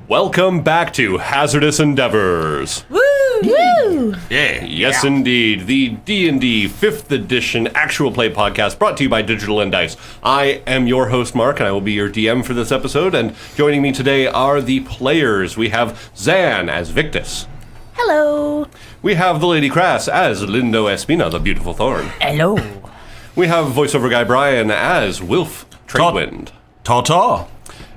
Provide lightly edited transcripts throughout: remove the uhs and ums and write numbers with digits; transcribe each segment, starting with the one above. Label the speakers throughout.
Speaker 1: Welcome back to Hazardous Endeavors.
Speaker 2: Woo! Woo!
Speaker 1: Yeah. Yes, indeed. The D&D 5th edition actual play podcast brought to you by Digital and Dice. I am your host, Mark, and I will be your DM for this episode. And joining me today are the players. We have Zanne as Victus.
Speaker 2: Hello.
Speaker 1: We have the Lady Crass as Lindo Espina, the beautiful Thorn.
Speaker 2: Hello.
Speaker 1: We have voiceover guy Brian as Wilf, Tradewind.
Speaker 3: Ta-ta.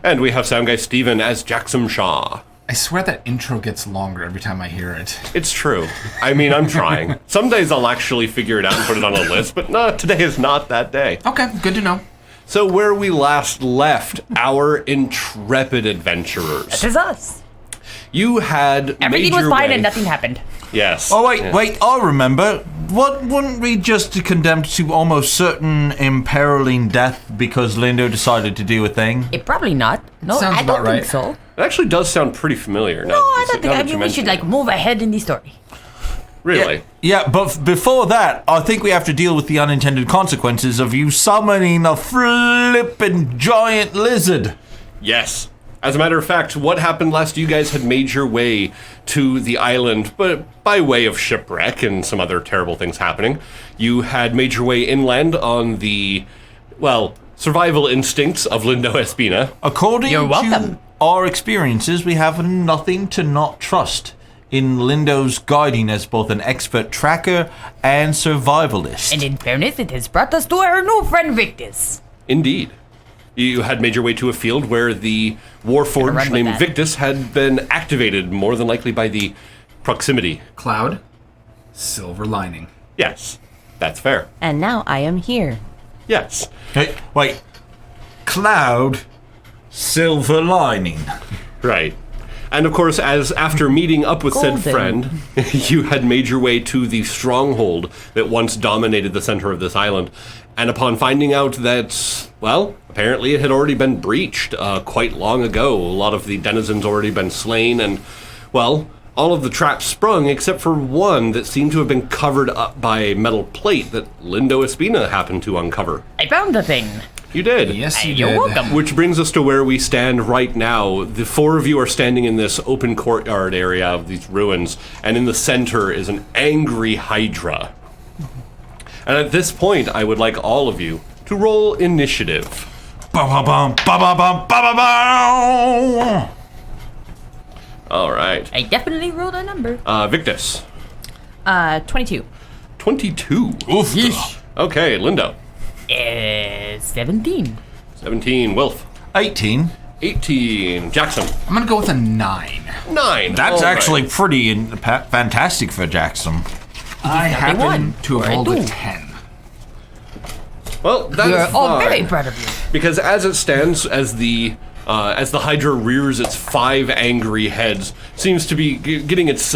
Speaker 1: And we have sound guy Steven as Jaxom Shaw.
Speaker 4: I swear that intro gets longer every time I hear it.
Speaker 1: It's true. I mean, I'm trying. Some days I'll actually figure it out and put it on a list, but no, today is not that day.
Speaker 4: Okay, good to know.
Speaker 1: So where we last left our intrepid adventurers.
Speaker 2: This is us.
Speaker 1: You had
Speaker 2: Everything
Speaker 1: made
Speaker 2: was
Speaker 1: your
Speaker 2: fine
Speaker 1: way.
Speaker 2: and nothing happened.
Speaker 1: Yes.
Speaker 3: Oh, wait, I remember. Wouldn't we just condemned to almost certain imperiling death because Lindo decided to do a thing?
Speaker 2: Probably not. No,
Speaker 4: Sounds
Speaker 2: I don't
Speaker 4: about right.
Speaker 2: think so.
Speaker 1: It actually does sound pretty familiar.
Speaker 2: No, I don't think. I mean, we should move ahead in the story.
Speaker 1: Really?
Speaker 3: Yeah, but before that, I think we have to deal with the unintended consequences of you summoning a flippin' giant lizard.
Speaker 1: Yes. As a matter of fact, what happened last, you guys had made your way to the island, but by way of shipwreck and some other terrible things happening. You had made your way inland on the, well, survival instincts of Lindo Espina.
Speaker 3: According
Speaker 2: You're welcome.
Speaker 3: to our experiences, we have nothing to not trust in Lindo's guiding as both an expert tracker and survivalist.
Speaker 2: And in fairness, it has brought us to our new friend Victus.
Speaker 1: Indeed. You had made your way to a field where the Warforged named
Speaker 2: that.
Speaker 1: Victus had been activated, more than likely by the proximity.
Speaker 4: Cloud, silver lining.
Speaker 1: Yes, that's fair.
Speaker 5: And now I am here.
Speaker 1: Yes.
Speaker 3: Hey, wait. Cloud, silver lining.
Speaker 1: Right. And of course, as after meeting up with said friend, you had made your way to the stronghold that once dominated the center of this island. And upon finding out that, well, apparently it had already been breached quite long ago. A lot of the denizens already been slain, and, well, all of the traps sprung except for one that seemed to have been covered up by a metal plate that Lindo Espina happened to uncover.
Speaker 2: I found the thing.
Speaker 1: You did.
Speaker 4: Yes, you
Speaker 2: You're
Speaker 4: did.
Speaker 2: welcome.
Speaker 1: Which brings us to where we stand right now. The four of you are standing in this open courtyard area of these ruins, and in the center is an angry Hydra. And at this point, I would like all of you to roll initiative.
Speaker 3: Ba-ba-bum, ba-ba-bum, ba-ba-bum.
Speaker 1: All right.
Speaker 2: I definitely rolled a number.
Speaker 1: Victus.
Speaker 5: 22.
Speaker 1: 22.
Speaker 3: Oof.
Speaker 1: Okay, Lindo.
Speaker 2: 17.
Speaker 1: 17. Wilf.
Speaker 3: 18.
Speaker 1: 18. Jaxom.
Speaker 4: I'm gonna go with a 9.
Speaker 1: 9.
Speaker 3: That's
Speaker 1: All right.
Speaker 3: actually pretty fantastic for Jaxom.
Speaker 4: I happen
Speaker 2: one.
Speaker 4: to have
Speaker 2: Or I
Speaker 4: rolled a
Speaker 2: do.
Speaker 4: 10.
Speaker 1: Well,
Speaker 2: We
Speaker 1: that's
Speaker 2: are all
Speaker 1: fine.
Speaker 2: very proud of you.
Speaker 1: Because as it stands, as the Hydra rears its 5 angry heads, seems to be getting its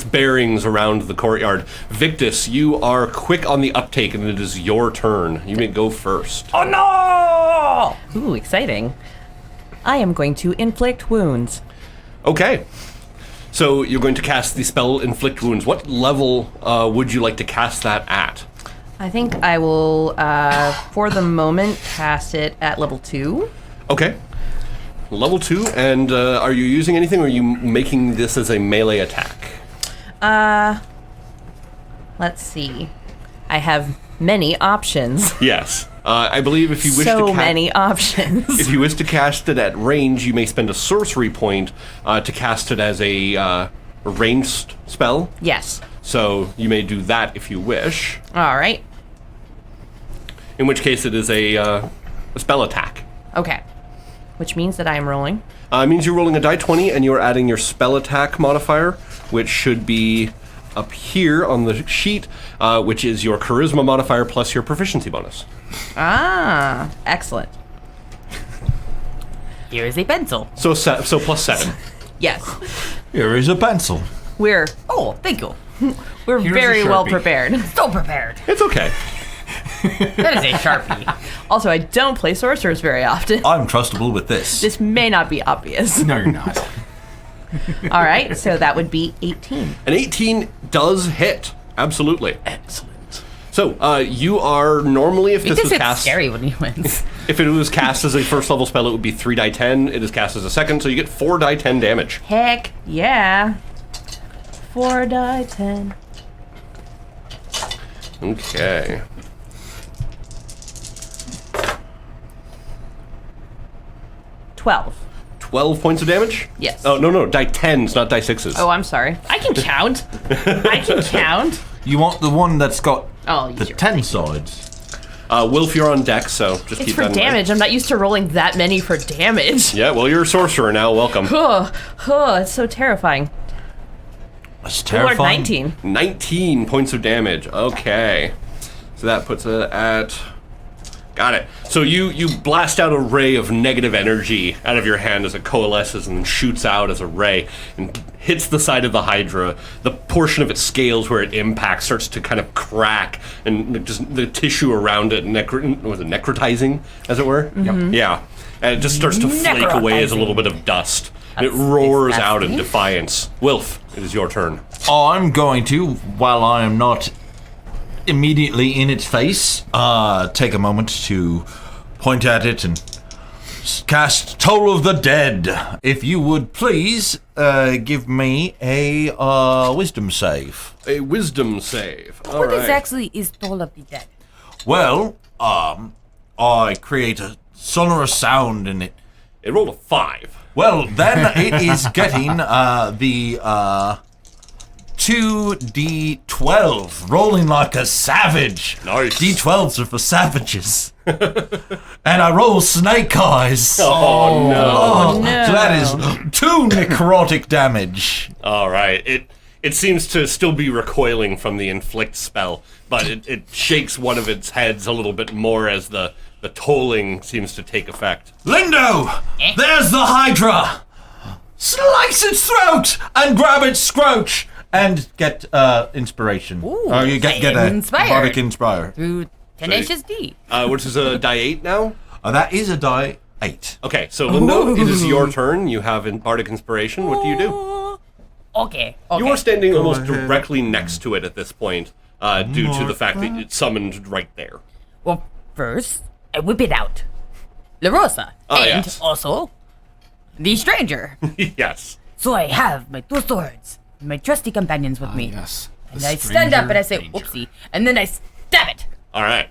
Speaker 1: bearings around the courtyard. Victus, you are quick on the uptake, and it is your turn. You may go first.
Speaker 5: Oh no! Ooh, exciting. I am going to inflict wounds.
Speaker 1: Okay. So you're going to cast the spell Inflict Wounds. What level would you like to cast that at?
Speaker 5: I think I will, for the moment, cast it at level 2.
Speaker 1: Okay. Level 2, and are you using anything, or are you making this as a melee attack?
Speaker 5: Let's see. I have many options.
Speaker 1: Yes. I believe if you wish
Speaker 5: So
Speaker 1: to
Speaker 5: many options.
Speaker 1: If you wish to cast it at range, you may spend a sorcery point to cast it as a ranged spell.
Speaker 5: Yes.
Speaker 1: So you may do that if you wish.
Speaker 5: All right.
Speaker 1: In which case, it is a spell attack.
Speaker 5: Okay. Which means that I am rolling.
Speaker 1: It means you're rolling a die 20, and you're adding your spell attack modifier, which should be up here on the sheet, which is your charisma modifier plus your proficiency bonus.
Speaker 5: Ah, excellent.
Speaker 2: Here is a pencil.
Speaker 1: So plus 7.
Speaker 5: Yes.
Speaker 3: Here is a pencil.
Speaker 2: Oh, thank you.
Speaker 5: We're
Speaker 4: Here's a
Speaker 5: very well
Speaker 4: Sharpie.
Speaker 5: prepared.
Speaker 2: So prepared.
Speaker 1: It's okay.
Speaker 2: That is a Sharpie.
Speaker 5: Also, I don't play sorcerers very often.
Speaker 3: I'm trustable with this.
Speaker 5: This may not be obvious.
Speaker 4: No, you're not.
Speaker 5: All right, so that would be 18.
Speaker 1: An 18 does hit. Absolutely.
Speaker 3: Excellent.
Speaker 1: So, you are normally, if this was
Speaker 2: It's
Speaker 1: cast...
Speaker 2: scary when he wins.
Speaker 1: If it was cast as a first level spell, it would be 3 die 10. It is cast as a second, so you get 4 die 10 damage.
Speaker 5: Heck yeah. 4 die 10.
Speaker 1: Okay.
Speaker 5: $12.
Speaker 1: 12 points of damage?
Speaker 5: Yes.
Speaker 1: Oh, no, die 10s, not die 6s.
Speaker 5: Oh, I'm sorry. I can count. I can count.
Speaker 3: You want the one that's got
Speaker 5: Oh,
Speaker 3: the
Speaker 5: you're
Speaker 3: 10 sides.
Speaker 1: Wilf, you're on deck, so just
Speaker 5: It's
Speaker 1: keep
Speaker 5: for
Speaker 1: that in mind.
Speaker 5: damage. I'm not used to rolling that many for damage.
Speaker 1: Yeah, well, you're a sorcerer now. Welcome.
Speaker 5: It's so terrifying.
Speaker 3: That's
Speaker 5: Or
Speaker 3: terrifying.
Speaker 5: 19.
Speaker 1: 19 points of damage. Okay. So that puts it at... Got it. So you blast out a ray of negative energy out of your hand as it coalesces and then shoots out as a ray and hits the side of the Hydra. The portion of its scales where it impacts starts to kind of crack, and just the tissue around it necrotizing, as it were?
Speaker 4: Yep.
Speaker 1: Yeah. And it just starts to flake away as a little bit of dust. It roars out in defiance. Wilf, it is your turn.
Speaker 3: I'm going to, while I am not immediately in its face, take a moment to point at it and cast Toll of the Dead. If you would please give me a wisdom save.
Speaker 1: A wisdom save. All
Speaker 2: What
Speaker 1: right.
Speaker 2: exactly is Toll of the Dead?
Speaker 3: Well, I create a sonorous sound in it.
Speaker 1: It rolled a 5.
Speaker 3: Well, then it is getting the 2d12, rolling like a savage.
Speaker 1: Nice.
Speaker 3: D12s are for savages. And I roll snake eyes.
Speaker 1: Oh, no.
Speaker 3: Oh,
Speaker 5: no.
Speaker 3: So that is 2 necrotic damage.
Speaker 1: All right. It seems to still be recoiling from the inflict spell, but it shakes one of its heads a little bit more as the tolling seems to take effect.
Speaker 3: Lindo! There's the Hydra! Slice its throat and grab its scroach and get inspiration.
Speaker 2: Ooh,
Speaker 3: or you get
Speaker 2: I am
Speaker 3: a
Speaker 2: inspired.
Speaker 3: bardic inspire.
Speaker 2: Through Tenacious D.
Speaker 1: Which is a die 8 now?
Speaker 3: That is a die 8.
Speaker 1: Okay, so Lindo, it is your turn. You have Bardic Inspiration. What do you do?
Speaker 2: Okay.
Speaker 1: You are standing almost directly next to it at this point, due to the fact that it's summoned right there.
Speaker 2: Well, first, I whip it out. La Rosa.
Speaker 1: Ah,
Speaker 2: and
Speaker 1: yes.
Speaker 2: also, the stranger.
Speaker 1: Yes.
Speaker 2: So I have my 2 swords, my trusty companions with me.
Speaker 4: Yes.
Speaker 2: And I stand up and I say, whoopsie, and then I stab it.
Speaker 1: All right.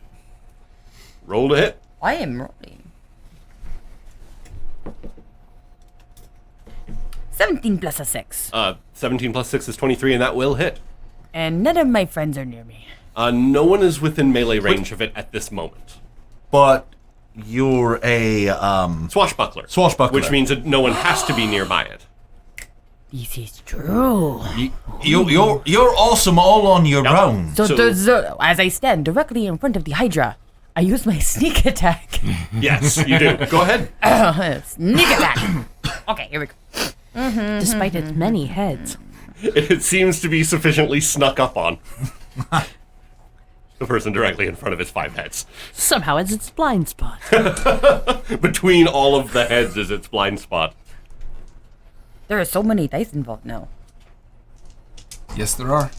Speaker 1: Roll to hit.
Speaker 2: I am rolling. 17 plus a 6.
Speaker 1: 17 plus 6 is 23, and that will hit.
Speaker 2: And none of my friends are near me.
Speaker 1: No one is within melee range of it at this moment.
Speaker 3: But you're a
Speaker 1: Swashbuckler.
Speaker 3: Swashbuckler.
Speaker 1: Which means that no one has to be nearby it.
Speaker 2: This is true.
Speaker 3: you're awesome all on your own.
Speaker 2: So,
Speaker 1: So-
Speaker 2: as I stand directly in front of the Hydra, I use my sneak attack.
Speaker 1: Yes, you do. Go ahead.
Speaker 2: Sneak attack. Okay, here we go.
Speaker 5: Despite its many heads.
Speaker 1: It seems to be sufficiently snuck up on. The person directly in front of its 5 heads.
Speaker 5: Somehow it's its blind spot.
Speaker 1: Between all of the heads is its blind spot.
Speaker 2: There are so many dice involved now.
Speaker 4: Yes, there are.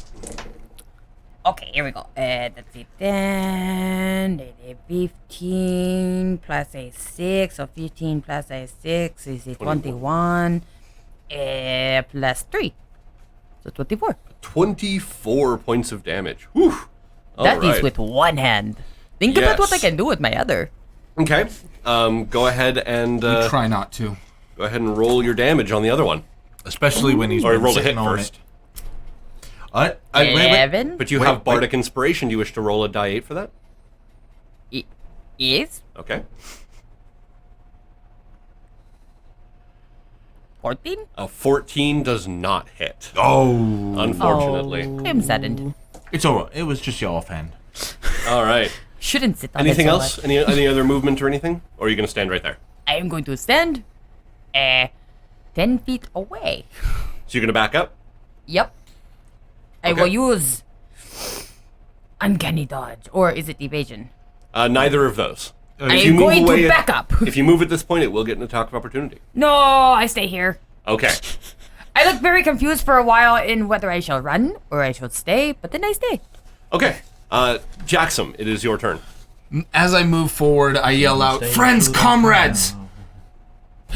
Speaker 2: Okay, here we go. That's it. Then 15 plus a 6, so 15 plus a 6 is a 21. Plus 3. So 24.
Speaker 1: 24 points of damage. Whew.
Speaker 2: That
Speaker 1: All right.
Speaker 2: is with one hand. Think about what I
Speaker 1: Yes.
Speaker 2: can do with my other.
Speaker 1: Okay. Go ahead and
Speaker 4: Try not to.
Speaker 1: go ahead and roll your damage on the other one.
Speaker 3: Especially when he's
Speaker 1: Or
Speaker 3: been
Speaker 1: roll the
Speaker 3: sitting
Speaker 1: hit
Speaker 3: on
Speaker 1: first.
Speaker 3: it. Wait.
Speaker 2: 11.
Speaker 1: But you
Speaker 3: Wait,
Speaker 1: have
Speaker 3: wait.
Speaker 1: Bardic Inspiration. Do you wish to roll a die 8 for that?
Speaker 2: Yes.
Speaker 1: Okay.
Speaker 2: 14.
Speaker 1: 14 does not hit.
Speaker 3: Oh.
Speaker 1: Unfortunately.
Speaker 2: I'm saddened.
Speaker 3: It's alright. It was just your offhand.
Speaker 1: All right.
Speaker 2: Shouldn't sit on
Speaker 1: Anything
Speaker 2: it so
Speaker 1: else?
Speaker 2: much.
Speaker 1: Any other movement or anything? Or are you going to stand right there?
Speaker 2: I am going to stand 10 feet away.
Speaker 1: So you're going to back up?
Speaker 2: Yep. I
Speaker 1: Okay.
Speaker 2: will use uncanny dodge, or is it evasion?
Speaker 1: Neither of those.
Speaker 2: I
Speaker 1: If you
Speaker 2: am
Speaker 1: move
Speaker 2: going
Speaker 1: away
Speaker 2: to
Speaker 1: at-
Speaker 2: back up.
Speaker 1: If you move at this point, it will get an attack of opportunity.
Speaker 2: No, I stay here.
Speaker 1: Okay.
Speaker 2: I look very confused for a while in whether I shall run or I shall stay, but then I stay.
Speaker 1: Okay. Jaxom, it is your turn.
Speaker 4: As I move forward, I yell out, "Friends, comrades!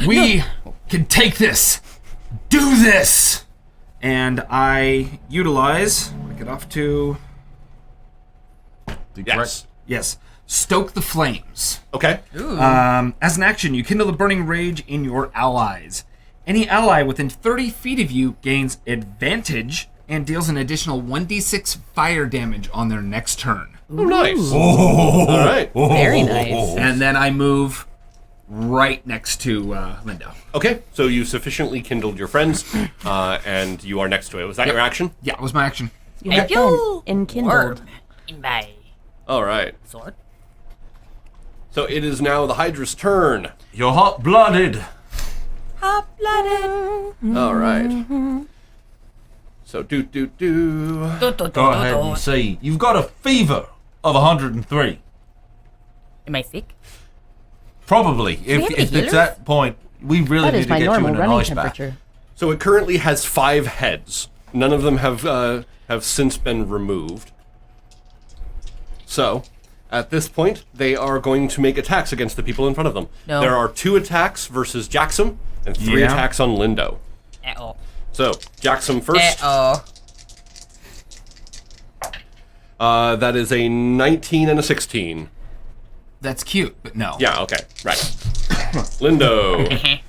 Speaker 4: We can take this! Do this!" And I utilize, get off to,
Speaker 1: Yes.
Speaker 4: Stoke the Flames.
Speaker 1: Okay.
Speaker 4: As an action, you kindle the burning rage in your allies. Any ally within 30 feet of you gains advantage and deals an additional 1d6 fire damage on their next turn.
Speaker 1: Oh, nice. All right.
Speaker 5: Very nice.
Speaker 4: And then I move right next to Lindo.
Speaker 1: Okay, so you sufficiently kindled your friends, and you are next to it. Was that your action?
Speaker 4: Yeah, it was my action.
Speaker 5: You have been enkindled.
Speaker 2: In my
Speaker 1: All right.
Speaker 2: sword.
Speaker 1: So it is now the Hydra's turn.
Speaker 3: You're hot-blooded.
Speaker 2: Hot-blooded.
Speaker 1: All right. So do.
Speaker 3: Go ahead and see. You've got a fever of 103.
Speaker 2: Am I sick?
Speaker 3: Probably.
Speaker 2: have
Speaker 3: If
Speaker 2: any
Speaker 3: it's
Speaker 2: healers?
Speaker 3: that point, we really
Speaker 5: That
Speaker 3: need
Speaker 5: is
Speaker 3: to
Speaker 5: my
Speaker 3: get you
Speaker 5: normal
Speaker 3: in an
Speaker 5: running
Speaker 3: ice bath.
Speaker 5: temperature.
Speaker 1: So it currently has 5 heads. None of them have since been removed. So, at this point, they are going to make attacks against the people in front of them.
Speaker 2: No.
Speaker 1: There are 2 attacks versus Jaxom and 3
Speaker 3: Yeah.
Speaker 1: attacks on Lindo.
Speaker 2: Uh-oh.
Speaker 1: So, Jaxom first.
Speaker 2: Uh-oh.
Speaker 1: That is a 19 and a 16.
Speaker 4: That's cute, but no.
Speaker 1: Yeah, okay, right. Lindo.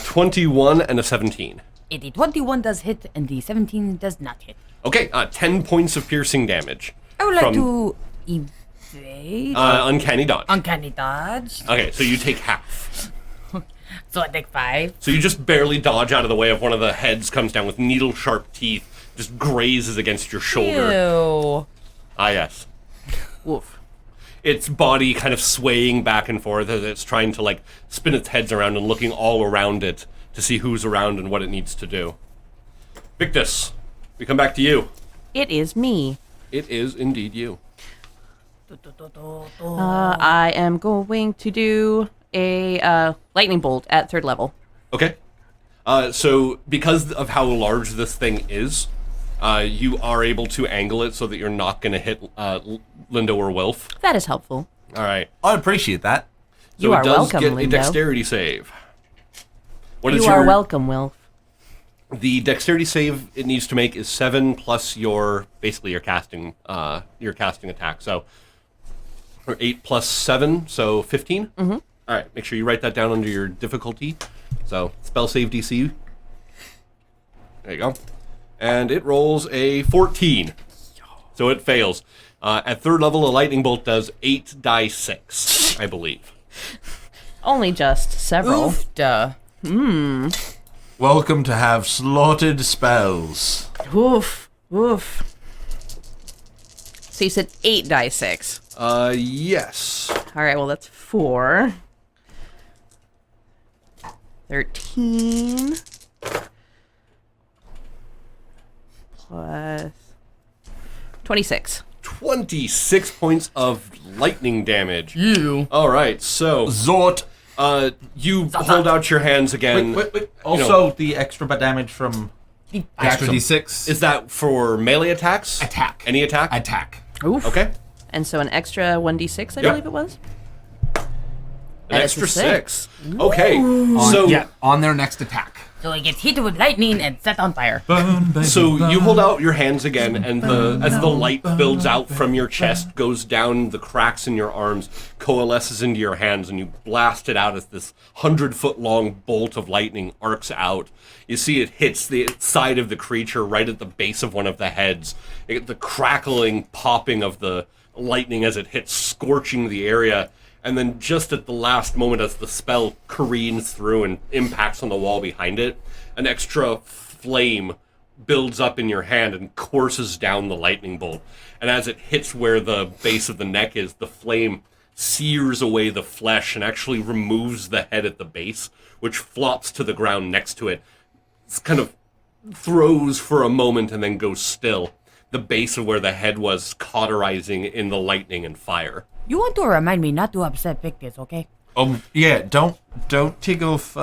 Speaker 1: 21 and a 17.
Speaker 2: The 21 does hit, and the 17 does not hit.
Speaker 1: Okay, 10 points of piercing damage.
Speaker 2: I would like
Speaker 1: From-
Speaker 2: to evade.
Speaker 1: Uncanny dodge.
Speaker 2: Uncanny dodge.
Speaker 1: Okay, so you take half.
Speaker 2: So I take 5.
Speaker 1: So you just barely dodge out of the way of one of the heads comes down with needle-sharp teeth, just grazes against your shoulder.
Speaker 2: Ew.
Speaker 1: Ah, yes.
Speaker 2: Woof.
Speaker 1: Its body kind of swaying back and forth as it's trying to, like, spin its heads around and looking all around it to see who's around and what it needs to do. Victus, we come back to you.
Speaker 5: It is me.
Speaker 1: It is indeed you.
Speaker 5: I am going to do a lightning bolt at 3rd level.
Speaker 1: Okay. So because of how large this thing is, you are able to angle it so that you're not going to hit Lindo or Wilf.
Speaker 5: That is helpful.
Speaker 1: All right.
Speaker 3: I appreciate that.
Speaker 1: So
Speaker 5: You
Speaker 1: it
Speaker 5: are
Speaker 1: does
Speaker 5: welcome,
Speaker 1: get a
Speaker 5: Lindo.
Speaker 1: dexterity save. What is
Speaker 5: You are welcome, Wilf.
Speaker 1: The dexterity save it needs to make is 7 plus your casting attack. So, or 8 plus 7, so 15. Mm-hmm. All right, make sure you write that down under your difficulty. So spell save DC. There you go, and it rolls a 14, so it fails. At 3rd level, a lightning bolt does 8 die 6, I believe.
Speaker 5: Only just several.
Speaker 2: Oofda.
Speaker 3: Welcome to have slotted spells.
Speaker 5: Woof. Woof. So you said 8 die 6.
Speaker 1: Yes.
Speaker 5: All right, well, that's 4. 13. Plus 26.
Speaker 1: 26 points of lightning damage.
Speaker 2: You.
Speaker 1: All right, so
Speaker 3: Zort.
Speaker 1: you hold out your hands again.
Speaker 3: Wait. Also, the extra damage from
Speaker 4: Extra
Speaker 3: Jaxom.
Speaker 4: d6.
Speaker 1: Is that for melee attacks?
Speaker 4: Attack.
Speaker 1: Any attack?
Speaker 4: Attack.
Speaker 5: Oof.
Speaker 1: Okay.
Speaker 5: And so an extra 1d6, I
Speaker 1: Yep.
Speaker 5: believe it was.
Speaker 1: An
Speaker 5: And
Speaker 1: extra
Speaker 5: it's a
Speaker 1: 6. Okay.
Speaker 4: On their next attack.
Speaker 2: So it gets hit with lightning and set on fire.
Speaker 1: So you hold out your hands again, and as the light builds out from your chest, goes down the cracks in your arms, coalesces into your hands, and you blast it out as this 100-foot-long bolt of lightning arcs out. You see it hits the side of the creature right at the base of one of the heads. The crackling, popping of the lightning as it hits, scorching the area. And then just at the last moment, as the spell careens through and impacts on the wall behind it, an extra flame builds up in your hand and courses down the lightning bolt. And as it hits where the base of the neck is, the flame sears away the flesh and actually removes the head at the base, which flops to the ground next to it. It's kind of throws for a moment and then goes still. The base of where the head was cauterizing in the lightning and fire.
Speaker 2: You want to remind me not to upset Victus, okay?
Speaker 3: Yeah, don't take off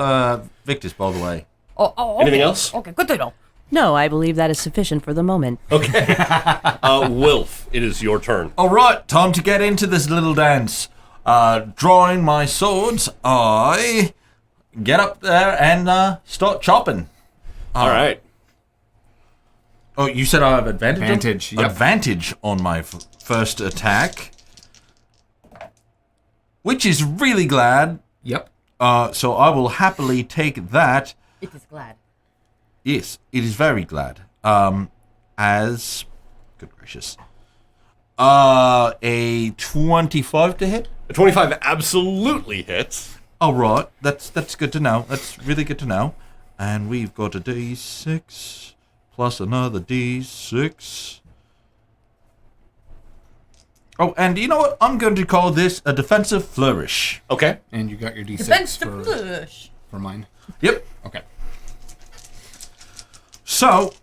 Speaker 3: Victus, by the way.
Speaker 2: Oh, okay.
Speaker 1: Anything else?
Speaker 2: Okay, good to know.
Speaker 5: No, I believe that is sufficient for the moment.
Speaker 1: Okay. Wilf, it is your turn.
Speaker 3: All right, time to get into this little dance. Drawing my swords, I get up there and start chopping.
Speaker 1: All right.
Speaker 3: Oh, you said I have advantage?
Speaker 4: Advantage, yep.
Speaker 3: Advantage on my first attack. Which is really glad.
Speaker 4: Yep.
Speaker 3: So I will happily take that.
Speaker 2: It is glad.
Speaker 3: Yes, it is very glad. As... Good gracious. A 25 to hit?
Speaker 1: A 25 absolutely hits.
Speaker 3: All right, that's good to know. That's really good to know. And we've got a D6 plus another D6. Oh, and you know what? I'm going to call this a defensive flourish.
Speaker 1: Okay.
Speaker 4: And you got your D6
Speaker 2: Defense to push.
Speaker 4: for mine.
Speaker 3: Yep.
Speaker 4: Okay.
Speaker 3: So,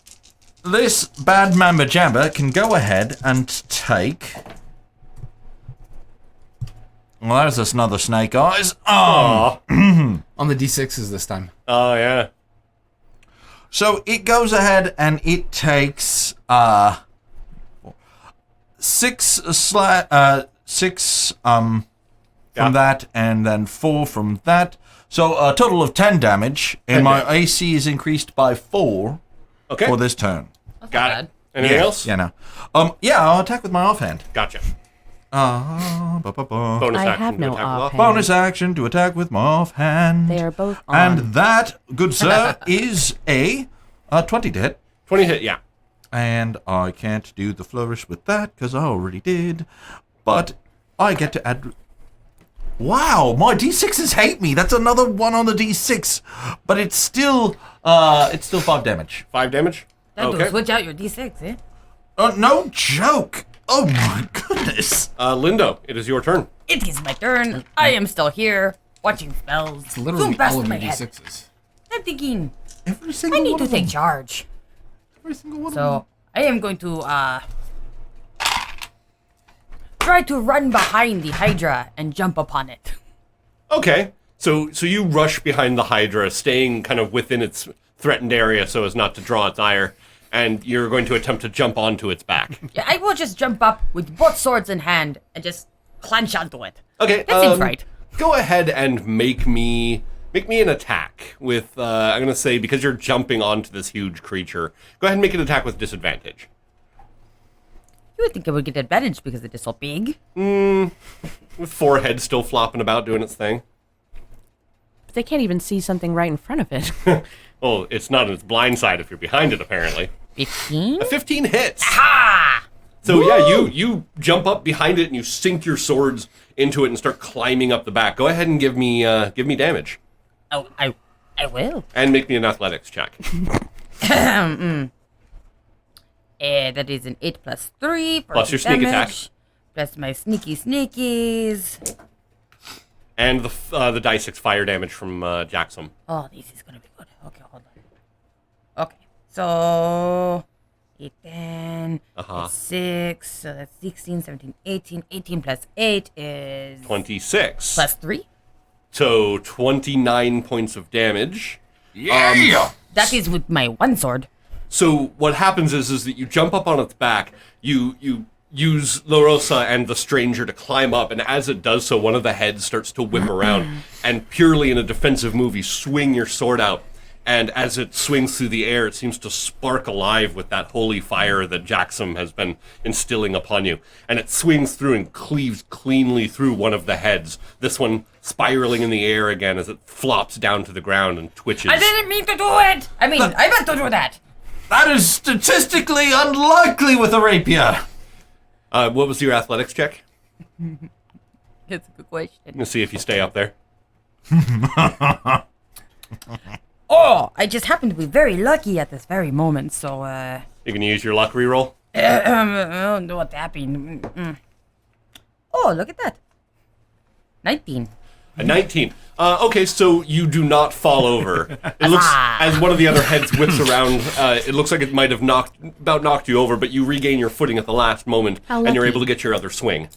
Speaker 3: this bad mamba jamba can go ahead and take... Well, there's this another snake eyes.
Speaker 1: Aw.
Speaker 4: On the D6s this time.
Speaker 1: Oh, yeah.
Speaker 3: So it goes ahead and it takes 6 from that, and then 4 from that. So a total of 10 damage, and
Speaker 1: 10
Speaker 3: my
Speaker 1: damage.
Speaker 3: AC is increased by 4
Speaker 1: Okay.
Speaker 3: for this turn.
Speaker 1: Got it. Anything else?
Speaker 3: Yeah, no. Yeah, I'll attack with my offhand.
Speaker 1: Gotcha.
Speaker 3: Bonus
Speaker 5: I
Speaker 1: action
Speaker 5: have
Speaker 1: to
Speaker 5: no
Speaker 1: attack with
Speaker 5: offhand.
Speaker 3: Bonus action to attack with my offhand.
Speaker 5: They are both on.
Speaker 3: And that, good sir, is a 20 to hit.
Speaker 1: 20 hit, yeah.
Speaker 3: And I can't do the flourish with that because I already did. But I get to add... Wow, my D6s hate me. That's another one on the D6. But it's still 5 damage.
Speaker 1: 5 damage?
Speaker 2: That
Speaker 1: Okay.
Speaker 2: will switch out your D6, eh?
Speaker 3: No joke. Oh my goodness.
Speaker 1: Lindo, it is your turn.
Speaker 2: It is my turn. I am still here, watching spells.
Speaker 4: It's literally
Speaker 2: Zoom past
Speaker 4: all of
Speaker 2: my
Speaker 4: your
Speaker 2: head.
Speaker 4: D6s.
Speaker 2: I'm thinking,
Speaker 3: Every
Speaker 2: I
Speaker 3: single
Speaker 2: need
Speaker 3: one
Speaker 2: to
Speaker 3: of them.
Speaker 2: take charge.
Speaker 3: Every single one of
Speaker 2: So, I am going to, try to run behind the Hydra and jump upon it.
Speaker 1: Okay. So you rush behind the Hydra, staying kind of within its threatened area so as not to draw its ire, and you're going to attempt to jump onto its back.
Speaker 2: Yeah, I will just jump up with both swords in hand and just clench onto it.
Speaker 1: Okay.
Speaker 2: That seems right.
Speaker 1: Go ahead and make me an attack with, I'm going to say, because you're jumping onto this huge creature, go ahead and make an attack with disadvantage.
Speaker 2: You would think I would get advantage because it is so big.
Speaker 1: With 4 heads still flopping about doing its thing.
Speaker 5: But they can't even see something right in front of it.
Speaker 1: Well, it's not on its blind side if you're behind it, apparently.
Speaker 2: 15?
Speaker 1: A 15 hits.
Speaker 2: Ah!
Speaker 1: So yeah, you jump up behind it and you sink your swords into it and start climbing up the back. Go ahead and give me damage
Speaker 2: Oh, I will.
Speaker 1: and make me an athletics check.
Speaker 2: That is an 8 plus 3. For
Speaker 1: Plus your sneak attack.
Speaker 2: Plus my sneakies.
Speaker 1: And the die 6 fire damage from Jaxom.
Speaker 2: Oh, this is gonna be good. Okay, hold on. Okay, so 8, 10, that's 6, so that's 16, 17, 18. 18 plus 8 is
Speaker 1: 26.
Speaker 2: plus 3.
Speaker 1: So 29 points of damage.
Speaker 3: Yeah.
Speaker 2: That is with my one sword.
Speaker 1: So what happens is that you jump up on its back, you use La Rosa and the stranger to climb up, and as it does so, one of the heads starts to whip around, and purely in a defensive move, you swing your sword out, and as it swings through the air, it seems to spark alive with that holy fire that Jaxom has been instilling upon you, and it swings through and cleaves cleanly through one of the heads, this one spiraling in the air again as it flops down to the ground and twitches.
Speaker 2: I didn't mean to do it! I meant to do that!
Speaker 3: That is statistically unlikely with a rapier.
Speaker 1: What was your athletics check?
Speaker 2: That's a good question.
Speaker 1: Let's see if you stay up there.
Speaker 2: Oh, I just happen to be very lucky at this very moment, so,
Speaker 1: You can use your luck reroll.
Speaker 2: I don't know what happened. Oh, look at that. 19.
Speaker 1: A 19. Okay, so you do not fall over. It looks, as one of the other heads whips around, it looks like it might have knocked you over, but you regain your footing at the last moment,
Speaker 5: How
Speaker 1: and you're
Speaker 5: lucky.
Speaker 1: able to get your other swing.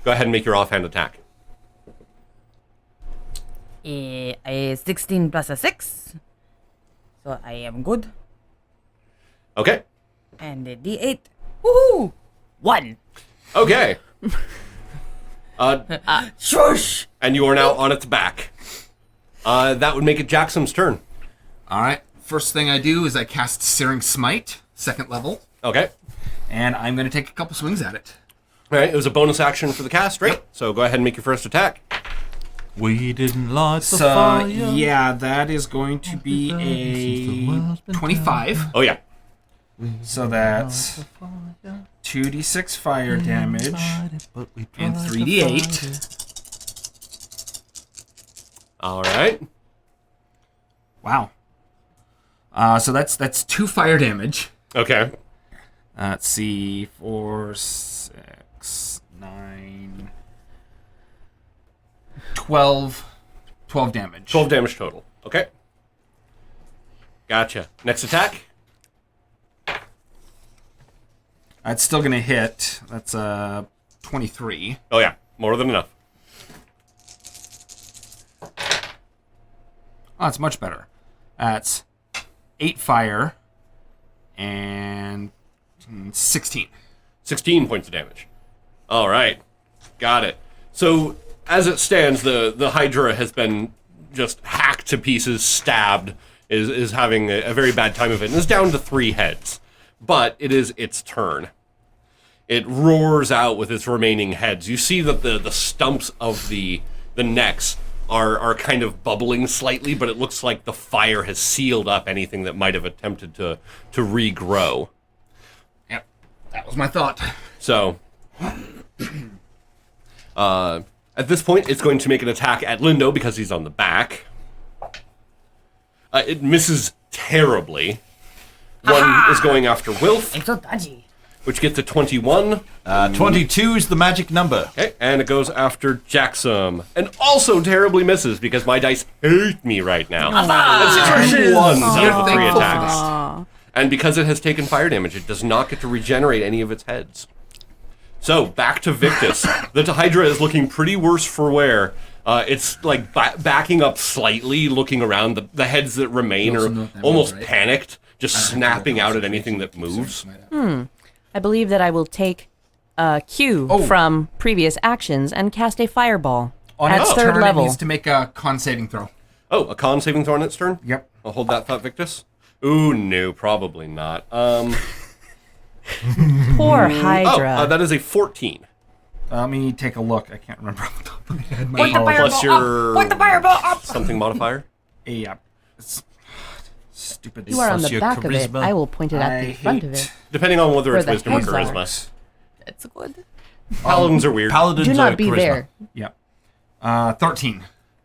Speaker 1: Go ahead and make your offhand attack.
Speaker 2: 16 plus a 6. So I am good.
Speaker 1: Okay.
Speaker 2: And the D8. Woohoo! 1.
Speaker 1: Okay.
Speaker 2: Shush!
Speaker 1: And you are now on its back. That would make it Jaxom's turn.
Speaker 4: All right. First thing I do is I cast Searing Smite, 2nd level,
Speaker 1: Okay.
Speaker 4: and I'm going to take a couple swings at it.
Speaker 1: All right. It was a bonus action for the cast, right? So go ahead and make your first attack.
Speaker 3: We didn't light the
Speaker 4: So,
Speaker 3: fire.
Speaker 4: yeah, that is going to be a 25.
Speaker 1: Oh, yeah.
Speaker 4: So that's 2d6 fire damage and 3d8.
Speaker 1: All right.
Speaker 4: Wow. So that's 2 fire damage.
Speaker 1: Okay.
Speaker 4: Let's see, 4, 6, 9, 12 damage.
Speaker 1: 12 damage total. Okay. Gotcha. Next attack.
Speaker 4: It's still gonna hit. That's 23.
Speaker 1: Oh, yeah. More than enough.
Speaker 4: Oh, it's much better. That's 8 fire and 16.
Speaker 1: 16 points of damage. All right. Got it. So, as it stands, the Hydra has been just hacked to pieces, stabbed, is having a very bad time of it, and is down to 3 heads. But it is its turn. It roars out with its remaining heads. You see that the stumps of the necks are kind of bubbling slightly, but it looks like the fire has sealed up anything that might have attempted to regrow.
Speaker 4: Yep, that was my thought.
Speaker 1: So, at this point, it's going to make an attack at Lindo because he's on the back. It misses terribly. One is going after Wilf,
Speaker 2: I'm so dodgy.
Speaker 1: which gets a 21.
Speaker 3: 22 is the magic number.
Speaker 1: Okay, and it goes after Jaxom, and also terribly misses because my dice hate me right now. It's 2 ones out of 3 attacks. And because it has taken fire damage, it does not get to regenerate any of its heads. So, back to Victus. The Hydra is looking pretty worse for wear. It's like backing up slightly, looking around. The heads that remain are almost panicked, just snapping out at anything that moves.
Speaker 5: I believe that I will take a cue from previous actions and cast a fireball
Speaker 4: On
Speaker 5: at
Speaker 4: its
Speaker 5: 3rd
Speaker 4: turn, it
Speaker 5: level.
Speaker 4: needs to make a con saving throw.
Speaker 1: Oh, a con saving throw on its turn?
Speaker 4: Yep.
Speaker 1: I'll hold that thought, Victus. Ooh, no, probably not.
Speaker 5: Poor Hydra.
Speaker 1: That is a 14.
Speaker 4: Let me take a look. I can't remember off the top of my head. My
Speaker 2: Point the
Speaker 4: apologies.
Speaker 2: fireball
Speaker 1: Plus your
Speaker 2: up! Point the fireball up!
Speaker 1: something modifier?
Speaker 4: Yeah. It's stupid.
Speaker 5: you are on the
Speaker 3: Plus
Speaker 5: back
Speaker 3: your
Speaker 5: of it.
Speaker 3: charisma.
Speaker 5: I will point it at
Speaker 4: I
Speaker 5: the front of
Speaker 4: hate-
Speaker 5: it.
Speaker 1: Depending on whether
Speaker 5: Where
Speaker 1: it's
Speaker 5: the
Speaker 1: wisdom or
Speaker 5: heads are.
Speaker 1: charisma.
Speaker 5: It's good.
Speaker 1: Paladins are weird.
Speaker 3: Paladins
Speaker 5: Do
Speaker 3: are
Speaker 5: not be
Speaker 3: charisma.
Speaker 5: there.
Speaker 4: Yep. 13.